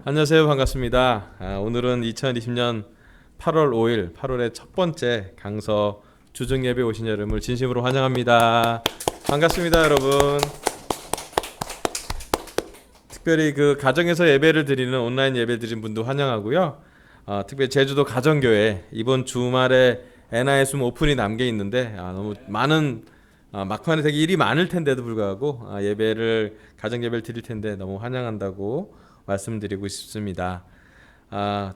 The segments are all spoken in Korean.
안녕하세요. 반갑습니다. 오늘은 2020년 8월 5일, 8월의 첫 번째 강서 주중예배 오신 여러분을 진심으로 환영합니다. 반갑습니다, 여러분. 특별히 그 가정에서 예배를 드리는 온라인 예배 드린 분도 환영하고요. 특별히 제주도 가정교회 이번 주말에 NI의 숨 오픈이 남겨 있는데 너무 많은 막판에 되게 일이 많을 텐데도 불구하고 예배를 가정 예배를 드릴 텐데 너무 환영한다고 말씀드리고 싶습니다.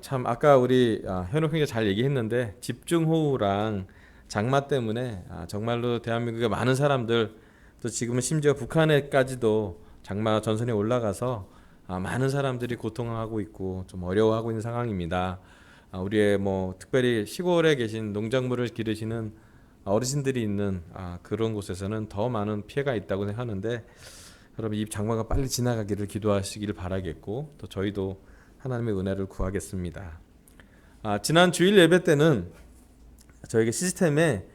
참 아까 우리 현욱 형이 잘 얘기했는데 집중호우랑 장마 때문에 정말로 대한민국의 많은 사람들 또 지금은 심지어 북한에까지도 장마 전선에 올라가서 많은 사람들이 고통하고 있고 좀 어려워하고 있는 상황입니다. 우리의 뭐 특별히 시골에 계신 농작물을 기르시는 어르신들이 있는 그런 곳에서는 더 많은 피해가 있다고 생각하는데 여러분 이 장마가 빨리 지나가기를 기도하시길 바라겠고 또 저희도 하나님의 은혜를 구하겠습니다. 지난 주일 예배 때는 저에게 시스템에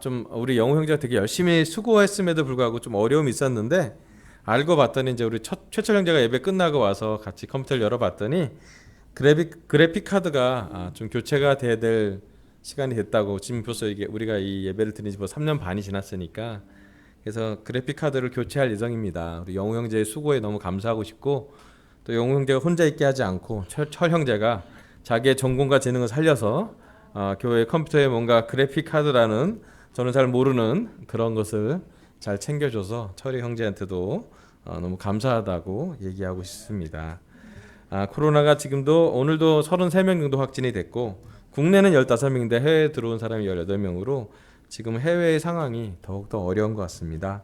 좀 우리 영호 형제가 되게 열심히 수고했음에도 불구하고 좀 어려움이 있었는데 알고 봤더니 이제 우리 최철 형제가 예배 끝나고 와서 같이 컴퓨터를 열어봤더니 그래픽 카드가 좀 교체가 돼야 될 시간이 됐다고. 지금 벌써 이게 우리가 이 예배를 드린 지 벌써 3년 반이 지났으니까 그래서 그래픽 카드를 교체할 예정입니다. 우리 영우 형제의 수고에 너무 감사하고 싶고 또 영우 형제가 혼자 있게 하지 않고 철 형제가 자기의 전공과 재능을 살려서 교회 컴퓨터에 뭔가 그래픽 카드라는 저는 잘 모르는 그런 것을 잘 챙겨줘서 철이 형제한테도 너무 감사하다고 얘기하고 싶습니다. 코로나가 지금도 오늘도 33명 정도 확진이 됐고 국내는 15명인데 해외에 들어온 사람이 18명으로 지금 해외의 상황이 더욱더 어려운 것 같습니다.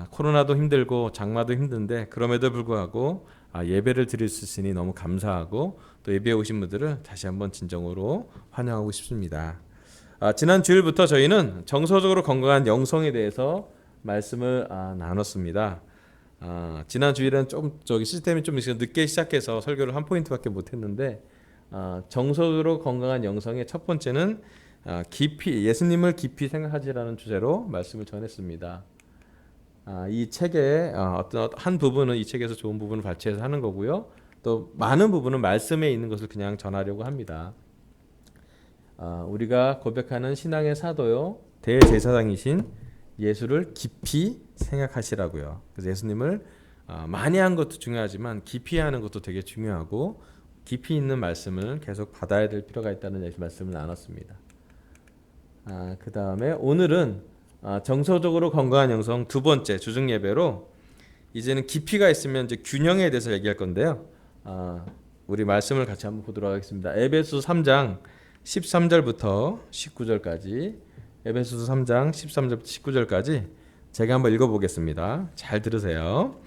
코로나도 힘들고 장마도 힘든데 그럼에도 불구하고 예배를 드릴 수 있으니 너무 감사하고 또 예배에 오신 분들을 다시 한번 진정으로 환영하고 싶습니다. 지난 주일부터 저희는 정서적으로 건강한 영성에 대해서 말씀을 나눴습니다. 지난 주일은 좀 시스템이 좀 늦게 시작해서 설교를 한 포인트밖에 못했는데 정서적으로 건강한 영성의 첫 번째는 깊이 예수님을 깊이 생각하지라는 주제로 말씀을 전했습니다. 이 책의 어떤 한 부분은 이 책에서 좋은 부분을 발췌해서 하는 거고요. 또 많은 부분은 말씀에 있는 것을 그냥 전하려고 합니다. 우리가 고백하는 신앙의 사도요 대제사장이신 예수를 깊이 생각하시라고요. 그래서 예수님을 많이 한 것도 중요하지만 깊이 하는 것도 되게 중요하고 깊이 있는 말씀을 계속 받아야 될 필요가 있다는 말씀을 나눴습니다. 그 다음에 오늘은 정서적으로 건강한 영성 두 번째 주중 예배로 이제는 깊이가 있으면 이제 균형에 대해서 얘기할 건데요. 우리 말씀을 같이 한번 보도록 하겠습니다. 에베소서 3장 13절부터 19절까지 에베소서 3장 13절부터 19절까지 제가 한번 읽어보겠습니다. 잘 들으세요.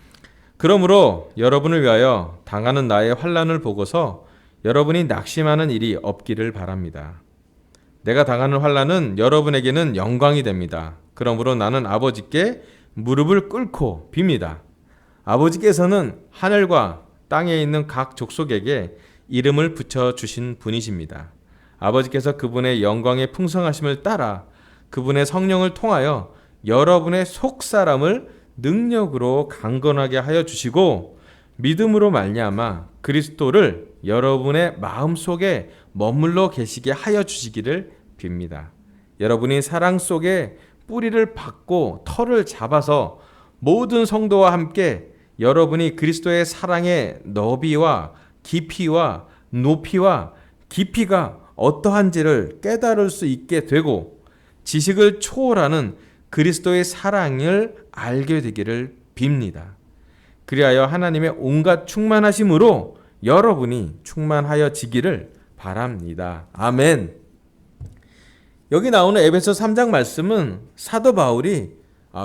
그러므로 여러분을 위하여 당하는 나의 환난을 보고서 여러분이 낙심하는 일이 없기를 바랍니다. 내가 당하는 환난은 여러분에게는 영광이 됩니다. 그러므로 나는 아버지께 무릎을 꿇고 빕니다. 아버지께서는 하늘과 땅에 있는 각 족속에게 이름을 붙여주신 분이십니다. 아버지께서 그분의 영광의 풍성하심을 따라 그분의 성령을 통하여 여러분의 속사람을 능력으로 강건하게 하여 주시고 믿음으로 말미암아 그리스도를 여러분의 마음속에 머물러 계시게 하여 주시기를 빕니다. 여러분이 사랑 속에 뿌리를 박고 털을 잡아서 모든 성도와 함께 여러분이 그리스도의 사랑의 너비와 깊이와 높이와 깊이가 어떠한지를 깨달을 수 있게 되고 지식을 초월하는 그리스도의 사랑을 알게 되기를 빕니다. 그리하여 하나님의 온갖 충만하심으로 여러분이 충만하여지기를 바랍니다. 아멘. 여기 나오는 에베소 3장 말씀은 사도 바울이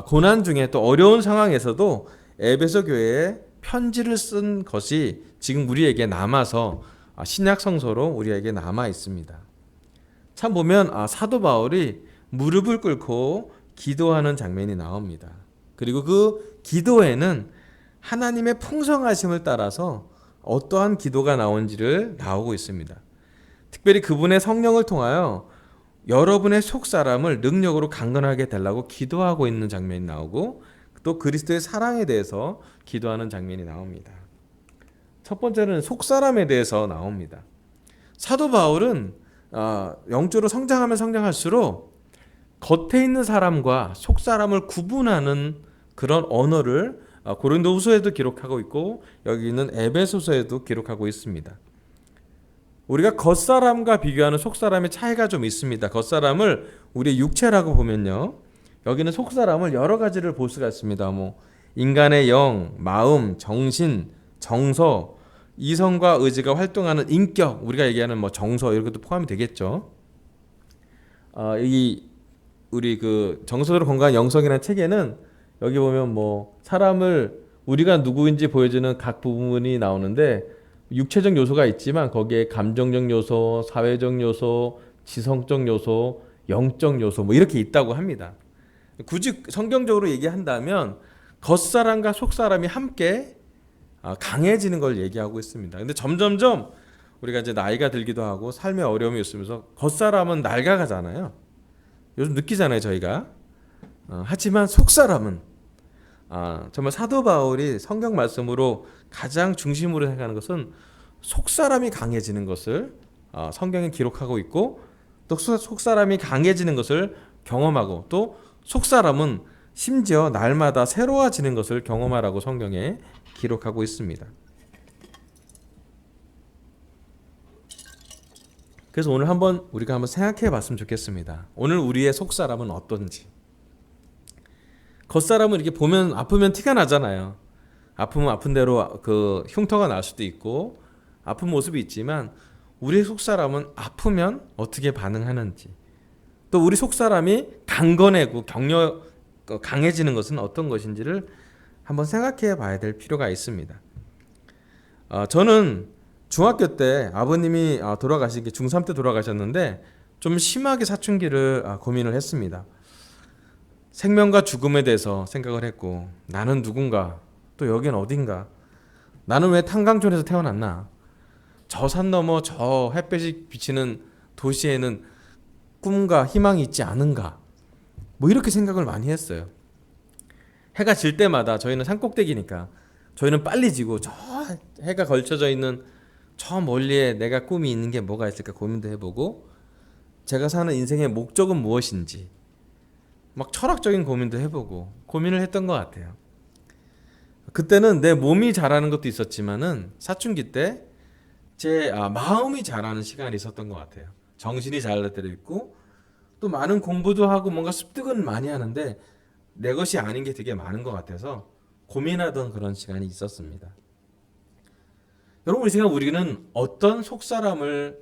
고난 중에 또 어려운 상황에서도 에베소 교회에 편지를 쓴 것이 지금 우리에게 남아서 신약 성서로 우리에게 남아 있습니다. 참 보면 사도 바울이 무릎을 꿇고 기도하는 장면이 나옵니다. 그리고 그 기도에는 하나님의 풍성하심을 따라서 어떠한 기도가 나온지를 나오고 있습니다. 특별히 그분의 성령을 통하여 여러분의 속사람을 능력으로 강건하게 달라고 기도하고 있는 장면이 나오고 또 그리스도의 사랑에 대해서 기도하는 장면이 나옵니다. 첫 번째는 속사람에 대해서 나옵니다. 사도 바울은 영적으로 성장하면 성장할수록 겉에 있는 사람과 속사람을 구분하는 그런 언어를 고린도후서에도 기록하고 있고 여기 있는 에베소서에도 기록하고 있습니다. 우리가 겉사람과 비교하는 속사람의 차이가 좀 있습니다. 겉사람을 우리의 육체라고 보면요, 여기는 속사람을 여러 가지를 볼 수가 있습니다. 뭐 인간의 영, 마음, 정신, 정서, 이성과 의지가 활동하는 인격, 우리가 얘기하는 뭐 정서 이런 것도 포함이 되겠죠. 이 우리 그 정서적으로 건강한 영성이라는 책에는 여기 보면 뭐 사람을 우리가 누구인지 보여주는 각 부분이 나오는데 육체적 요소가 있지만 거기에 감정적 요소, 사회적 요소, 지성적 요소, 영적 요소 뭐 이렇게 있다고 합니다. 굳이 성경적으로 얘기한다면 겉사람과 속사람이 함께 강해지는 걸 얘기하고 있습니다. 근데 점점점 우리가 이제 나이가 들기도 하고 삶의 어려움이 있으면서 겉사람은 낡아가잖아요. 요즘 느끼잖아요, 저희가. 하지만 속사람은 정말 사도 바울이 성경 말씀으로 가장 중심으로 생각하는 것은 속사람이 강해지는 것을 성경에 기록하고 있고, 또 속사람이 강해지는 것을 경험하고, 또 속사람은 심지어 날마다 새로워지는 것을 경험하라고 성경에 기록하고 있습니다. 그래서 오늘 우리가 한번 생각해 봤으면 좋겠습니다. 오늘 우리의 속사람은 어떤지. 겉사람은 이렇게 보면 아프면 티가 나잖아요. 아프면 아픈 대로 그 흉터가 날 수도 있고 아픈 모습이 있지만, 우리의 속사람은 아프면 어떻게 반응하는지, 또 우리 속사람이 강건해고 강해지는 것은 어떤 것인지를 한번 생각해 봐야 될 필요가 있습니다. 저는 중학교 때 아버님이 돌아가시기 중3 때 돌아가셨는데 좀 심하게 사춘기를 고민을 했습니다. 생명과 죽음에 대해서 생각을 했고, 나는 누군가, 또 여긴 어딘가, 나는 왜 탄광촌에서 태어났나, 저 산 너머 저 햇볕이 비치는 도시에는 꿈과 희망이 있지 않은가, 뭐 이렇게 생각을 많이 했어요. 해가 질 때마다, 저희는 산꼭대기니까 저희는 빨리 지고 저 해가 걸쳐져 있는 저 멀리에 내가 꿈이 있는 게 뭐가 있을까 고민도 해보고, 제가 사는 인생의 목적은 무엇인지 막 철학적인 고민도 해보고 고민을 했던 것 같아요. 그때는 내 몸이 자라는 것도 있었지만은 사춘기 때 제 마음이 자라는 시간이 있었던 것 같아요. 정신이 자랄 때도 있고, 또 많은 공부도 하고 뭔가 습득은 많이 하는데 내 것이 아닌 게 되게 많은 것 같아서 고민하던 그런 시간이 있었습니다. 여러분, 우리는 어떤 속사람을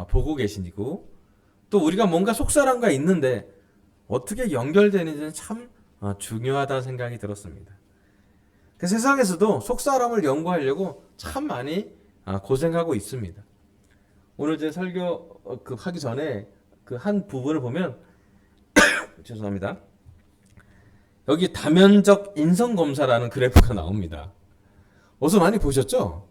보고 계시고, 또 우리가 뭔가 속사람과 있는데 어떻게 연결되는지는 참 중요하다는 생각이 들었습니다. 그 세상에서도 속사람을 연구하려고 참 많이 고생하고 있습니다. 오늘 제 설교 하기 전에 그 한 부분을 보면 죄송합니다. 여기 다면적 인성검사라는 그래프가 나옵니다. 어서 많이 보셨죠?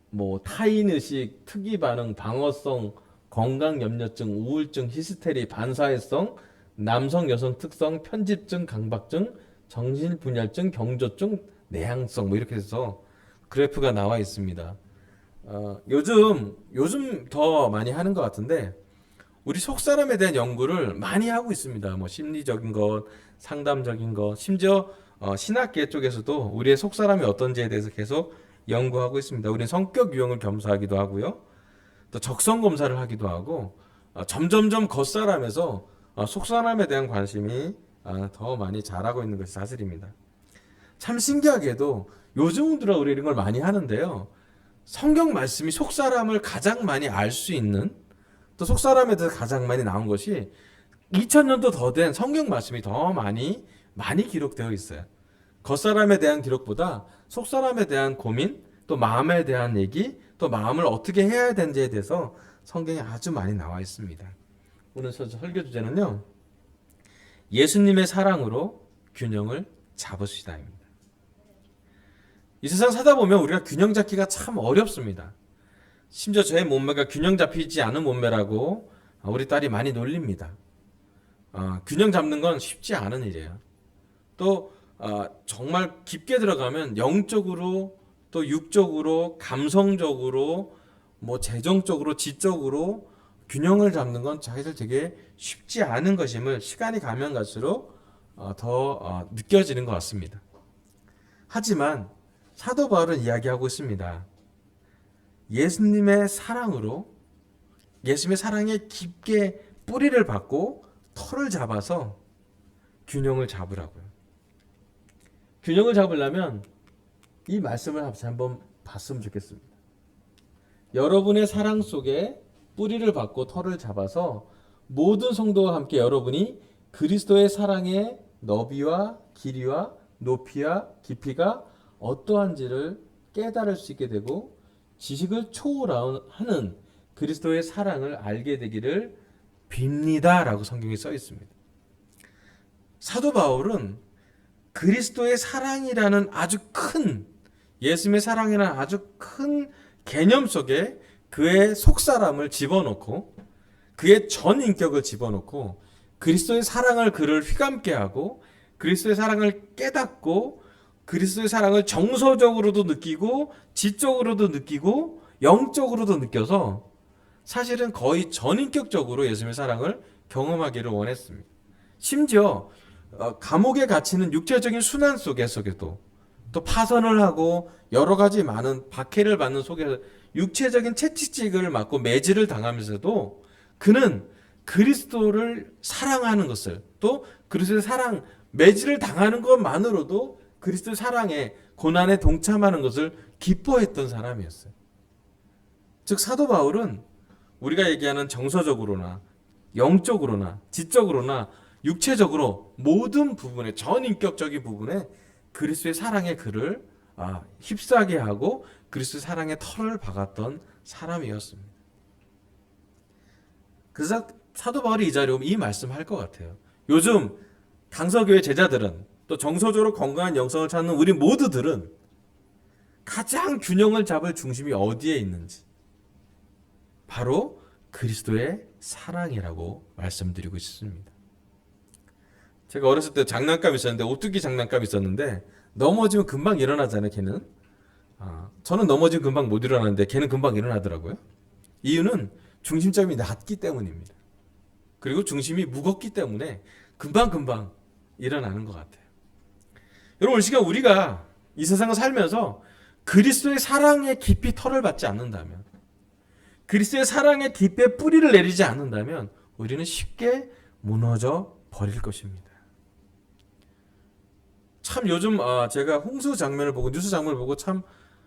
뭐 타인의식, 특이반응, 방어성, 건강염려증, 우울증, 히스테리, 반사회성, 남성 여성 특성, 편집증, 강박증, 정신분열증, 경조증, 내향성, 뭐 이렇게 해서 그래프가 나와 있습니다. 요즘 더 많이 하는 것 같은데 우리 속사람에 대한 연구를 많이 하고 있습니다. 뭐 심리적인 것, 상담적인 것, 심지어 신학계 쪽에서도 우리의 속사람이 어떤지에 대해서 계속 연구하고 있습니다. 우리는 성격 유형을 검사하기도 하고요, 또 적성 검사를 하기도 하고, 점점점 겉사람에서 속사람에 대한 관심이 더 많이 자라고 있는 것이 사실입니다. 참 신기하게도 요즘 들어 우리 이런 걸 많이 하는데요, 성경 말씀이 속사람을 가장 많이 알 수 있는, 또 속사람에 대해서 가장 많이 나온 것이 2000년도 더 된 성경 말씀이 더 많이 기록되어 있어요. 겉사람에 대한 기록보다 속사람에 대한 고민, 또 마음에 대한 얘기, 또 마음을 어떻게 해야 되는지에 대해서 성경에 아주 많이 나와 있습니다. 오늘 설교 주제는요, 예수님의 사랑으로 균형을 잡으시다입니다. 이 세상 살다 보면 우리가 균형 잡기가 참 어렵습니다. 심지어 저의 몸매가 균형 잡히지 않은 몸매라고 우리 딸이 많이 놀립니다. 균형 잡는 건 쉽지 않은 일이에요. 또 정말 깊게 들어가면 영적으로 또 육적으로, 감성적으로, 뭐 재정적으로, 지적으로 균형을 잡는 건 사실 되게 쉽지 않은 것임을 시간이 가면 갈수록 더 느껴지는 것 같습니다. 하지만 사도 바울은 이야기하고 있습니다. 예수님의 사랑으로, 예수님의 사랑에 깊게 뿌리를 받고 털을 잡아서 균형을 잡으라고요. 균형을 잡으려면 이 말씀을 한번 봤으면 좋겠습니다. 여러분의 사랑 속에 뿌리를 받고 털을 잡아서 모든 성도와 함께 여러분이 그리스도의 사랑의 너비와 길이와 높이와 깊이가 어떠한지를 깨달을 수 있게 되고 지식을 초월하는 그리스도의 사랑을 알게 되기를 빕니다 라고 성경에 써 있습니다. 사도 바울은 그리스도의 사랑이라는 아주 큰, 예수님의 사랑이라는 아주 큰 개념 속에 그의 속사람을 집어넣고 그의 전 인격을 집어넣고 그리스도의 사랑을 그를 휘감게 하고 그리스도의 사랑을 깨닫고 그리스도의 사랑을 정서적으로도 느끼고 지적으로도 느끼고 영적으로도 느껴서 사실은 거의 전인격적으로 예수님의 사랑을 경험하기를 원했습니다. 심지어 감옥에 갇히는 육체적인 순환 속에서도 또 파선을 하고 여러 가지 많은 박해를 받는 속에서 육체적인 채찍질을 맞고 매질을 당하면서도 그는 그리스도를 사랑하는 것을 또 그리스도의 사랑 매질을 당하는 것만으로도 그리스도의 사랑에 고난에 동참하는 것을 기뻐했던 사람이었어요. 즉 사도 바울은 우리가 얘기하는 정서적으로나 영적으로나 지적으로나 육체적으로 모든 부분에 전인격적인 부분에 그리스도의 사랑에 그를 휩싸게 하고 그리스도의 사랑의 털을 박았던 사람이었습니다. 그래서 사도 바울이 이 자리에 오면 이 말씀할 것 같아요. 요즘 강서교회 제자들은 또 정서적으로 건강한 영성을 찾는 우리 모두들은 가장 균형을 잡을 중심이 어디에 있는지 바로 그리스도의 사랑이라고 말씀드리고 있습니다. 제가 어렸을 때 장난감 있었는데 오뚜기 장난감 있었는데 넘어지면 금방 일어나잖아요. 걔는 저는 넘어지면 금방 못 일어나는데 걔는 금방 일어나더라고요. 이유는 중심점이 낮기 때문입니다. 그리고 중심이 무겁기 때문에 금방 일어나는 것 같아요. 여러분, 오늘 시간 우리가 이 세상을 살면서 그리스도의 사랑에 깊이 털을 받지 않는다면, 그리스도의 사랑에 깊이 뿌리를 내리지 않는다면 우리는 쉽게 무너져 버릴 것입니다. 참 요즘 제가 홍수 장면을 보고 뉴스 장면을 보고 참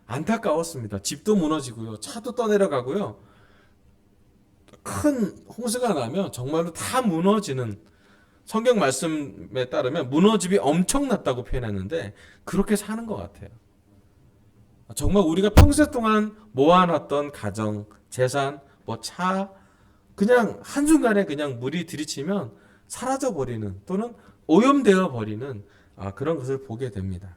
안타까웠습니다. 집도 무너지고요, 차도 떠내려가고요. 큰 홍수가 나면 정말로 다 무너지는, 성경 말씀에 따르면 무너짐이 엄청났다고 표현했는데 그렇게 사는 것 같아요. 정말 우리가 평생 동안 모아놨던 가정, 재산, 차 그냥 한순간에 그냥 물이 들이치면 사라져버리는 또는 오염되어 버리는 그런 것을 보게 됩니다.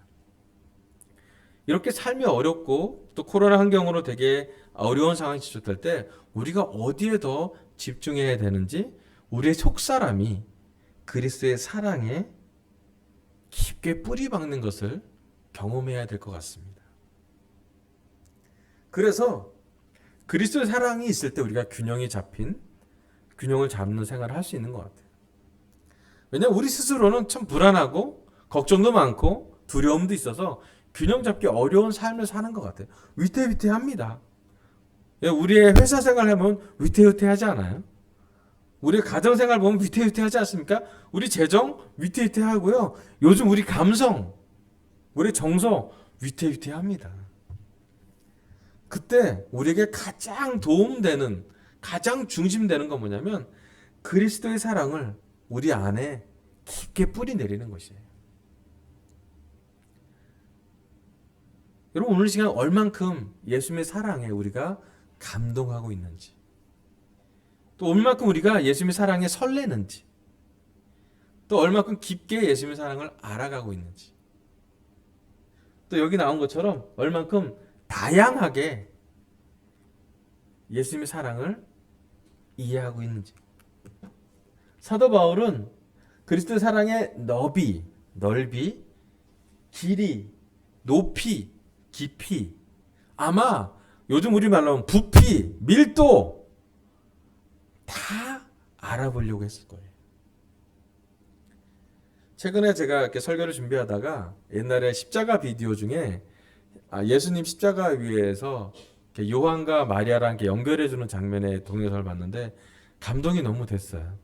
이렇게 삶이 어렵고 또 코로나 환경으로 되게 어려운 상황이 지속될 때 우리가 어디에 더 집중해야 되는지, 우리의 속사람이 그리스도의 사랑에 깊게 뿌리 박는 것을 경험해야 될 것 같습니다. 그래서 그리스도의 사랑이 있을 때 우리가 균형을 잡는 생활을 할 수 있는 것 같아요. 왜냐하면 우리 스스로는 참 불안하고 걱정도 많고 두려움도 있어서 균형 잡기 어려운 삶을 사는 것 같아요. 위태위태합니다. 우리의 회사 생활 해보면 위태위태하지 않아요? 우리 가정생활 보면 위태위태하지 않습니까? 우리 재정 위태위태하고요. 요즘 우리 감성, 우리 정서 위태위태합니다. 그때 우리에게 가장 도움되는, 가장 중심되는 건 뭐냐면 그리스도의 사랑을 우리 안에 깊게 뿌리 내리는 것이에요. 여러분, 오늘 시간 얼만큼 예수님의 사랑에 우리가 감동하고 있는지, 또 얼만큼 우리가 예수님의 사랑에 설레는지, 또 얼만큼 깊게 예수님의 사랑을 알아가고 있는지, 또 여기 나온 것처럼 얼만큼 다양하게 예수님의 사랑을 이해하고 있는지. 사도 바울은 그리스도의 사랑의 넓이, 길이, 높이, 깊이, 아마 요즘 우리 말로 하면 부피, 밀도 다 알아보려고 했을 거예요. 최근에 제가 이렇게 설교를 준비하다가 옛날에 십자가 비디오 중에 예수님 십자가 위에서 이렇게 요한과 마리아랑 이렇게 연결해주는 장면의 동영상을 봤는데 감동이 너무 됐어요.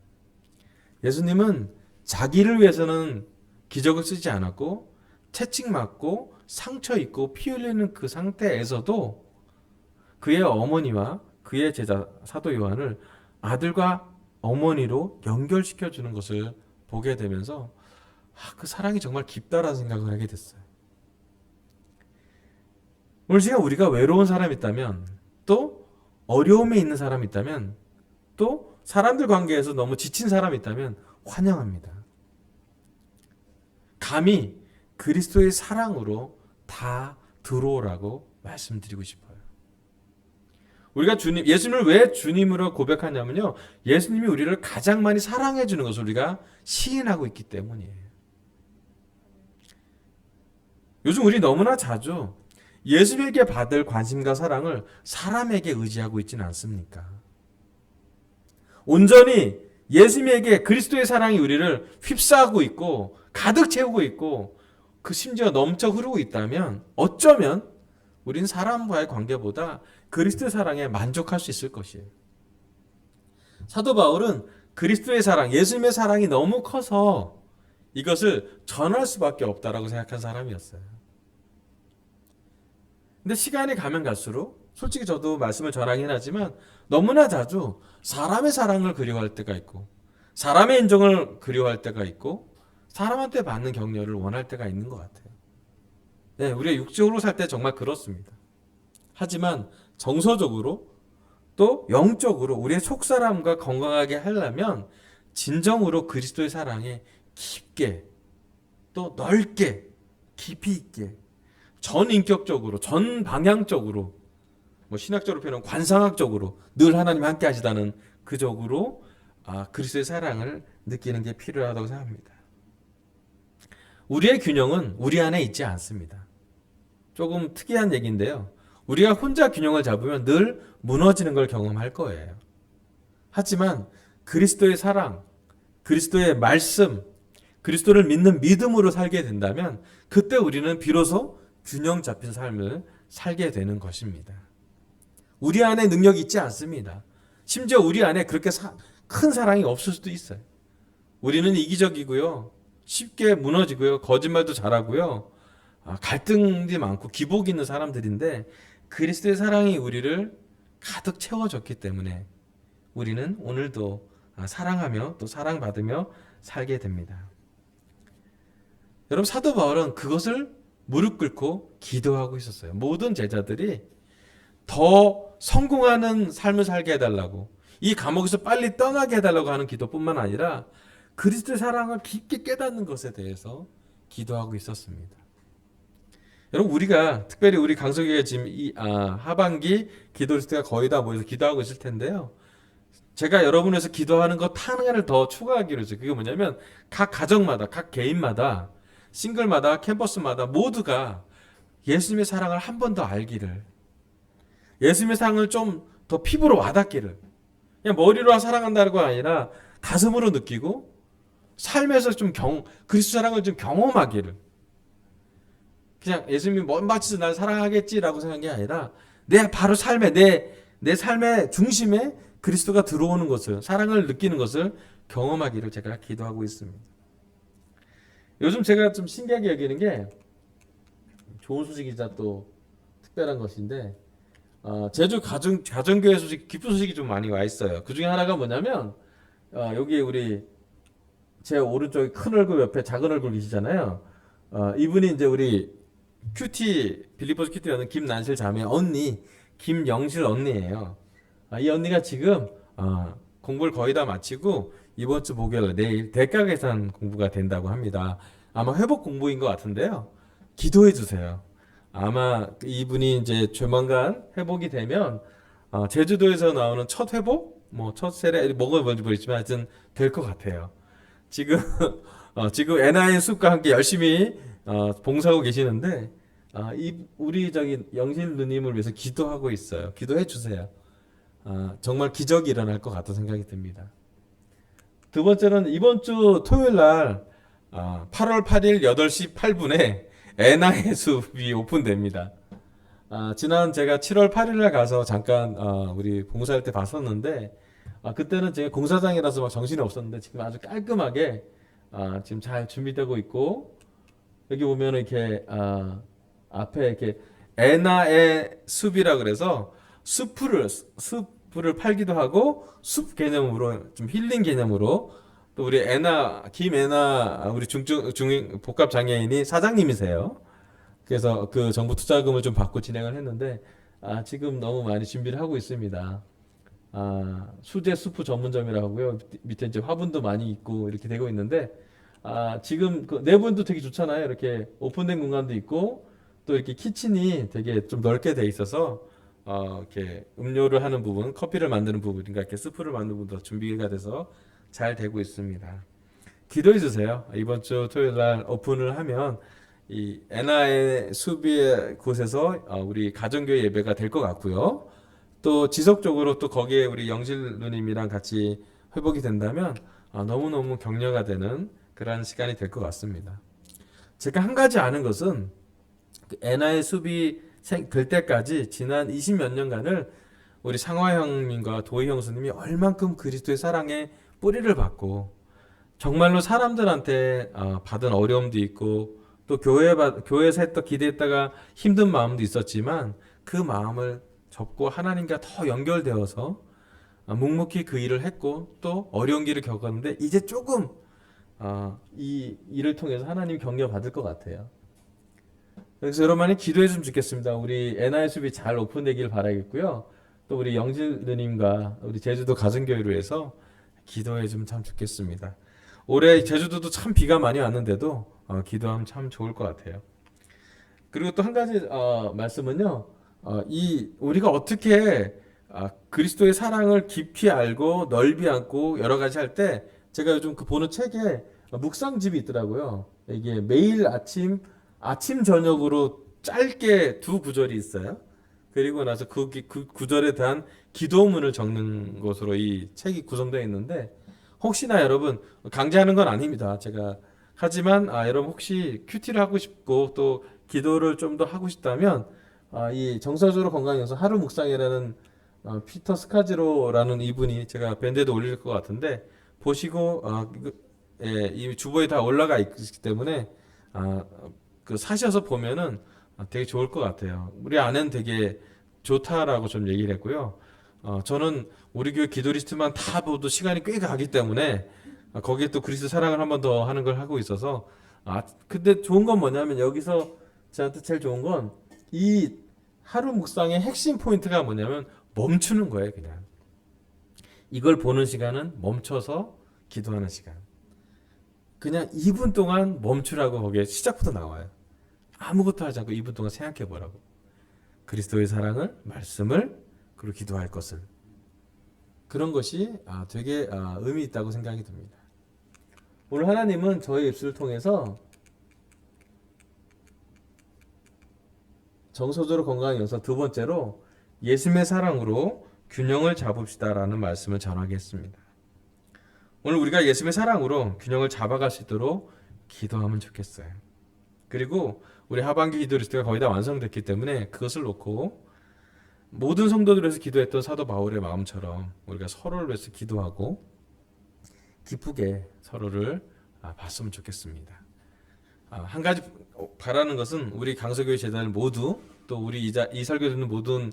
예수님은 자기를 위해서는 기적을 쓰지 않았고 채찍 맞고 상처 입고 피 흘리는 그 상태에서도 그의 어머니와 그의 제자 사도 요한을 아들과 어머니로 연결시켜 주는 것을 보게 되면서 그 사랑이 정말 깊다라는 생각을 하게 됐어요. 오늘 시간 우리가 외로운 사람이 있다면, 또 어려움에 있는 사람이 있다면, 또 사람들 관계에서 너무 지친 사람이 있다면 환영합니다. 감히 그리스도의 사랑으로 다 들어오라고 말씀드리고 싶어요. 우리가 예수님을 왜 주님으로 고백하냐면요, 예수님이 우리를 가장 많이 사랑해 주는 것을 우리가 시인하고 있기 때문이에요. 요즘 우리 너무나 자주 예수님에게 받을 관심과 사랑을 사람에게 의지하고 있지는 않습니까? 온전히 예수님에게 그리스도의 사랑이 우리를 휩싸고 있고 가득 채우고 있고 그 심지어 넘쳐 흐르고 있다면 어쩌면 우린 사람과의 관계보다 그리스도의 사랑에 만족할 수 있을 것이에요. 사도 바울은 그리스도의 사랑, 예수님의 사랑이 너무 커서 이것을 전할 수밖에 없다라고 생각한 사람이었어요. 근데 시간이 가면 갈수록 솔직히 저도 말씀을 전하긴 하지만 너무나 자주 사람의 사랑을 그리워할 때가 있고 사람의 인정을 그리워할 때가 있고 사람한테 받는 격려를 원할 때가 있는 것 같아요. 네, 우리가 육적으로 살 때 정말 그렇습니다. 하지만 정서적으로 또 영적으로 우리의 속사람과 건강하게 하려면 진정으로 그리스도의 사랑에 깊게 또 넓게 깊이 있게 전인격적으로 전방향적으로 뭐 신학적으로 표현하면 관상학적으로 늘 하나님 함께 하시다는 그적으로 그리스도의 사랑을 느끼는 게 필요하다고 생각합니다. 우리의 균형은 우리 안에 있지 않습니다. 조금 특이한 얘기인데요. 우리가 혼자 균형을 잡으면 늘 무너지는 걸 경험할 거예요. 하지만 그리스도의 사랑, 그리스도의 말씀, 그리스도를 믿는 믿음으로 살게 된다면 그때 우리는 비로소 균형 잡힌 삶을 살게 되는 것입니다. 우리 안에 능력이 있지 않습니다. 심지어 우리 안에 그렇게 큰 사랑이 없을 수도 있어요. 우리는 이기적이고요. 쉽게 무너지고요. 거짓말도 잘하고요. 갈등이 많고 기복이 있는 사람들인데 그리스도의 사랑이 우리를 가득 채워줬기 때문에 우리는 오늘도 사랑하며 또 사랑받으며 살게 됩니다. 여러분 사도 바울은 그것을 무릎 꿇고 기도하고 있었어요. 모든 제자들이 더 성공하는 삶을 살게 해달라고 이 감옥에서 빨리 떠나게 해달라고 하는 기도뿐만 아니라 그리스도의 사랑을 깊게 깨닫는 것에 대해서 기도하고 있었습니다. 여러분 우리가 특별히 우리 강석이가 지금 하반기 기도 리스트가 거의 다 모여서 기도하고 있을 텐데요. 제가 여러분에서 기도하는 것 하나를 더 추가하기로 했어요. 그게 뭐냐면 각 가정마다 각 개인마다 싱글마다 캠퍼스마다 모두가 예수님의 사랑을 한 번 더 알기를 예수님의 사랑을 좀 더 피부로 와닿기를 그냥 머리로 사랑한다는 거 아니라 가슴으로 느끼고 삶에서 좀 그리스도 사랑을 좀 경험하기를 그냥 예수님이 먼 밭에서 날 사랑하겠지라고 생각한 게 아니라 내 바로 삶에 내 삶의 중심에 그리스도가 들어오는 것을 사랑을 느끼는 것을 경험하기를 제가 기도하고 있습니다. 요즘 제가 좀 신기하게 여기는 게 좋은 소식이자 또 특별한 것인데 제주 가정교회 소식 기쁜 소식이 좀 많이 와 있어요. 그 중에 하나가 뭐냐면 여기 우리 제 오른쪽에 큰 얼굴 옆에 작은 얼굴 계시잖아요. 이분이 이제 우리 빌리포스 큐티라는 김난실 자매 언니 김영실 언니예요. 이 언니가 지금 공부를 거의 다 마치고 이번 주 목요일 내일 대가 계산 공부가 된다고 합니다. 아마 회복 공부인 것 같은데요. 기도해 주세요. 아마 이분이 이제 조만간 회복이 되면 제주도에서 나오는 첫 회복, 첫 세례 뭐가 뭔지 모르겠지만 하여튼 될 것 같아요. 지금 NIN 숲과 함께 열심히 봉사하고 계시는데 우리 영실 누님을 위해서 기도하고 있어요. 기도해 주세요. 정말 기적이 일어날 것 같은 생각이 듭니다. 두 번째는 이번 주 토요일 날 8월 8일 8시 8분에 애나의 숲이 오픈됩니다. 지난 제가 7월 8일 날 가서 잠깐 우리 봉사할 때 봤었는데 그때는 제가 공사장이라서 막 정신이 없었는데 지금 아주 깔끔하게 지금 잘 준비되고 있고 여기 보면 이렇게 앞에 이렇게 애나의 숲이라 그래서 숲을 팔기도 하고 숲 개념으로 좀 힐링 개념으로 또 우리 김애나 우리 중증 복합 장애인이 사장님이세요. 그래서 그 정부 투자금을 좀 받고 진행을 했는데 지금 너무 많이 준비를 하고 있습니다. 수제 수프 전문점이라고 하고요. 밑에 이제 화분도 많이 있고 이렇게 되고 있는데 지금 그 내부도 되게 좋잖아요. 이렇게 오픈된 공간도 있고 또 이렇게 키친이 되게 좀 넓게 돼 있어서 이렇게 음료를 하는 부분, 커피를 만드는 부분, 그러니까 이렇게 스프를 만드는 부분도 준비가 돼서 잘 되고 있습니다. 기도해 주세요. 이번 주 토요일 날 오픈을 하면 이 애나의 숲의 곳에서 우리 가정교회 예배가 될 것 같고요. 또 지속적으로 또 거기에 우리 영실 누님이랑 같이 회복이 된다면 너무너무 격려가 되는 그런 시간이 될 것 같습니다. 제가 한 가지 아는 것은 그 애나의 숲이 될 때까지 지난 20몇 년간을 우리 상화 형님과 도희 형수님이 얼만큼 그리스도의 사랑에 뿌리를 받고 정말로 사람들한테 받은 어려움도 있고 또 교회에서 기대했다가 힘든 마음도 있었지만 그 마음을 접고 하나님과 더 연결되어서 묵묵히 그 일을 했고 또 어려운 길을 겪었는데 이제 조금 이 일을 통해서 하나님 격려 받을 것 같아요. 그래서 여러분 많이 기도해 주면 좋겠습니다. 우리 애나의 숲이 잘 오픈되길 바라겠고요. 또 우리 영질 누님과 우리 제주도 가정교회로 해서 기도해 주면 참 좋겠습니다. 올해 제주도도 참 비가 많이 왔는데도 기도하면 참 좋을 것 같아요. 그리고 또 한 가지 말씀은요. 우리가 어떻게 그리스도의 사랑을 깊이 알고 넓이 안고 여러 가지 할 때 제가 요즘 그 보는 책에 묵상집이 있더라고요. 이게 매일 아침 저녁으로 짧게 두 구절이 있어요. 그리고 나서 그 구절에 대한 기도문을 적는 것으로 이 책이 구성되어 있는데 혹시나 여러분 강제하는 건 아닙니다. 제가 하지만 여러분 혹시 큐티를 하고 싶고 또 기도를 좀 더 하고 싶다면 이 정서적으로 건강해서 하루 묵상이라는 피터 스카지로라는 이분이 제가 밴드에도 올릴 것 같은데 보시고 이 주보에 다 올라가 있기 때문에 그 사셔서 보면은 되게 좋을 것 같아요. 우리 아내는 되게 좋다라고 좀 얘기를 했고요. 저는 우리 교회 기도 리스트만 다 보도 시간이 꽤 가기 때문에 거기에 또 그리스도 사랑을 한 번 더 하는 걸 하고 있어서 근데 좋은 건 뭐냐면 여기서 저한테 제일 좋은 건 이 하루 묵상의 핵심 포인트가 뭐냐면 멈추는 거예요. 그냥 이걸 보는 시간은 멈춰서 기도하는 시간. 그냥 2분 동안 멈추라고 거기에 시작부터 나와요. 아무것도 하지 않고 2분 동안 생각해 보라고. 그리스도의 사랑을, 말씀을, 그리고 기도할 것을. 그런 것이 되게 의미 있다고 생각이 듭니다. 오늘 하나님은 저의 입술을 통해서 정서적으로 건강한 영상 두 번째로 예수님의 사랑으로 균형을 잡읍시다라는 말씀을 전하겠습니다. 오늘 우리가 예수님의 사랑으로 균형을 잡아갈 수 있도록 기도하면 좋겠어요. 그리고 우리 하반기 기도 리스트가 거의 다 완성됐기 때문에 그것을 놓고 모든 성도들을 위해서 기도했던 사도 바울의 마음처럼 우리가 서로를 위해서 기도하고 기쁘게 서로를 봤으면 좋겠습니다. 한 가지 바라는 것은 우리 강서교회 재단 모두 또 우리 이 설교 듣는 모든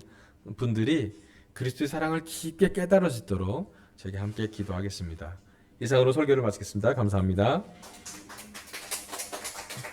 분들이 그리스도의 사랑을 깊게 깨달을 수 있도록 저희가 함께 기도하겠습니다. 이상으로 설교를 마치겠습니다. 감사합니다.